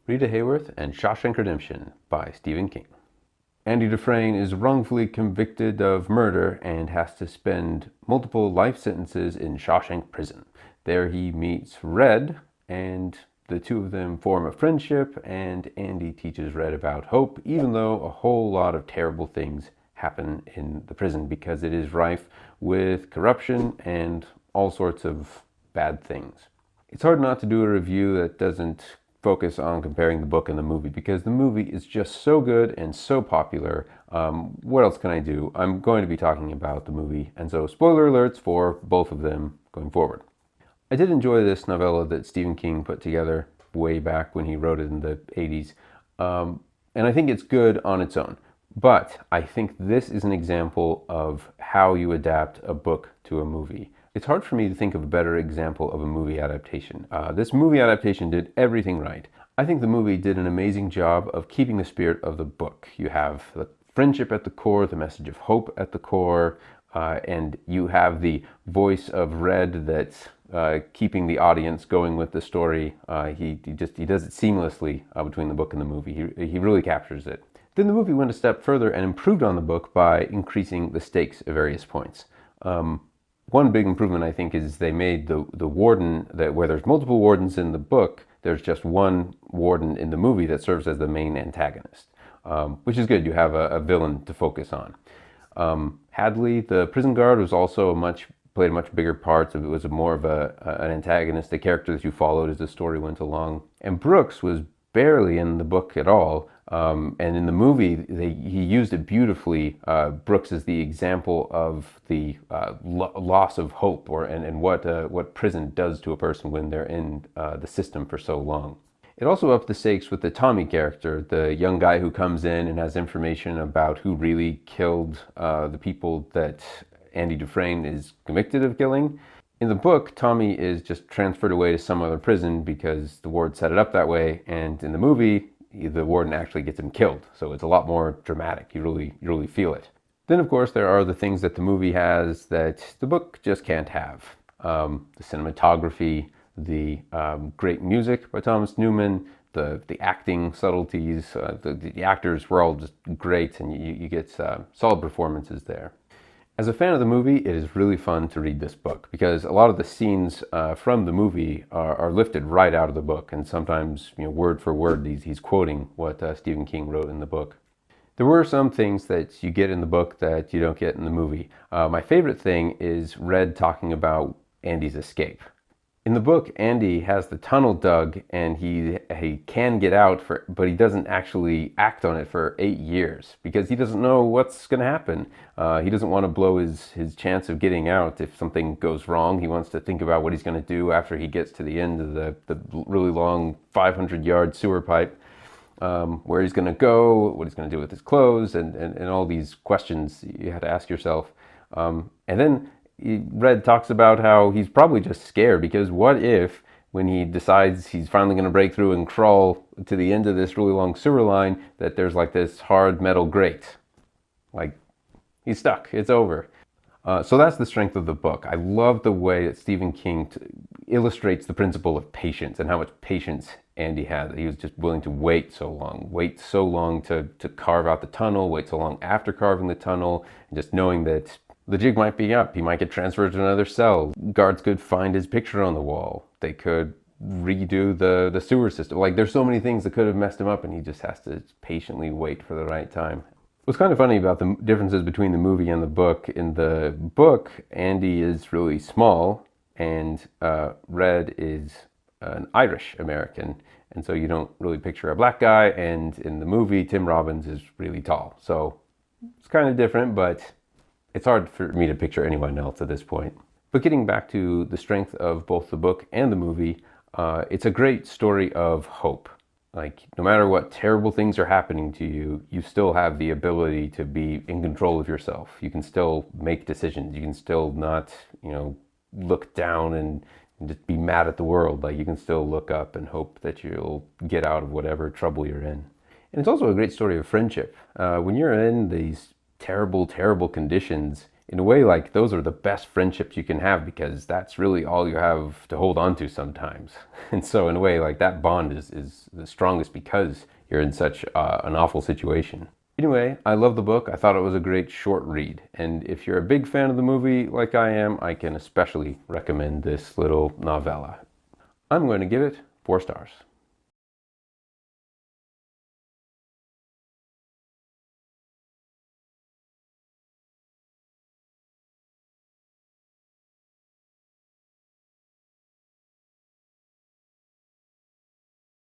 Rita Hayworth and Shawshank Redemption by Stephen King. Andy Dufresne is wrongfully convicted of murder and has to spend multiple life sentences in Shawshank Prison. There he meets Red, and the two of them form a friendship, and Andy teaches Red about hope, even though a whole lot of terrible things happen in the prison because it is rife with corruption and all sorts of bad things. It's hard not to do a review that doesn't focus on comparing the book and the movie because the movie is just so good and so popular. What else can I do? I'm going to be talking about the movie, and so spoiler alerts for both of them going forward. I did enjoy this novella that Stephen King put together way back when he wrote it in the 80s, and I think it's good on its own. But I think this is an example of how you adapt a book to a movie. It's hard for me to think of a better example of a movie adaptation. This movie adaptation did everything right. I think the movie did an amazing job of keeping the spirit of the book. You have the friendship at the core, the message of hope at the core, and you have the voice of Red that's keeping the audience going with the story. He does it seamlessly between the book and the movie. He really captures it. Then the movie went a step further and improved on the book by increasing the stakes at various points. One big improvement, I think, is they made the warden, that where there's multiple wardens in the book, there's just one warden in the movie that serves as the main antagonist, which is good. You have a villain to focus on. Hadley, the prison guard, was also played a much bigger part, so it was more of an antagonistic character that you followed as the story went along. And Brooks was barely in the book at all. And in the movie, he used it beautifully. Brooks is the example of the loss of hope, and what prison does to a person when they're in the system for so long. It also upped the stakes with the Tommy character, the young guy who comes in and has information about who really killed the people that Andy Dufresne is convicted of killing. In the book, Tommy is just transferred away to some other prison because the ward set it up that way, and in the movie, the warden actually gets him killed. So it's a lot more dramatic. You really feel it. Then, of course, there are the things that the movie has that the book just can't have. The cinematography, the great music by Thomas Newman, the acting subtleties, the actors were all just great, and you get solid performances there. As a fan of the movie, it is really fun to read this book because a lot of the scenes from the movie are lifted right out of the book, and sometimes, word for word, he's quoting what Stephen King wrote in the book. There were some things that you get in the book that you don't get in the movie. My favorite thing is Red talking about Andy's escape. In the book, Andy has the tunnel dug and he can get out, but he doesn't actually act on it for 8 years because he doesn't know what's going to happen. He doesn't want to blow his chance of getting out if something goes wrong. He wants to think about what he's going to do after he gets to the end of the really long 500-yard sewer pipe, where he's going to go, what he's going to do with his clothes, and all these questions you had to ask yourself. And then Red talks about how he's probably just scared because what if, when he decides he's finally going to break through and crawl to the end of this really long sewer line, that there's like this hard metal grate? Like, he's stuck. It's over. So that's the strength of the book. I love the way that Stephen King illustrates the principle of patience and how much patience Andy had. He was just willing to wait so long to carve out the tunnel, wait so long after carving the tunnel, and just knowing that the jig might be up. He might get transferred to another cell. Guards could find his picture on the wall. They could redo the sewer system. Like, there's so many things that could have messed him up, and he just has to patiently wait for the right time. What's kind of funny about the differences between the movie and the book, in the book, Andy is really small, and Red is an Irish American, and so you don't really picture a black guy, and in the movie, Tim Robbins is really tall. So it's kind of different, but it's hard for me to picture anyone else at this point. But getting back to the strength of both the book and the movie, it's a great story of hope. Like, no matter what terrible things are happening to you, you still have the ability to be in control of yourself. You can still make decisions. You can still not, look down and just be mad at the world. Like, you can still look up and hope that you'll get out of whatever trouble you're in. And it's also a great story of friendship. When you're in these terrible conditions, in a way, like, those are the best friendships you can have because that's really all you have to hold on to sometimes. And so in a way, like, that bond is the strongest because you're in such an awful situation. Anyway, I love the book. I thought it was a great short read. And if you're a big fan of the movie like I am, I can especially recommend this little novella. I'm going to give it 4 stars.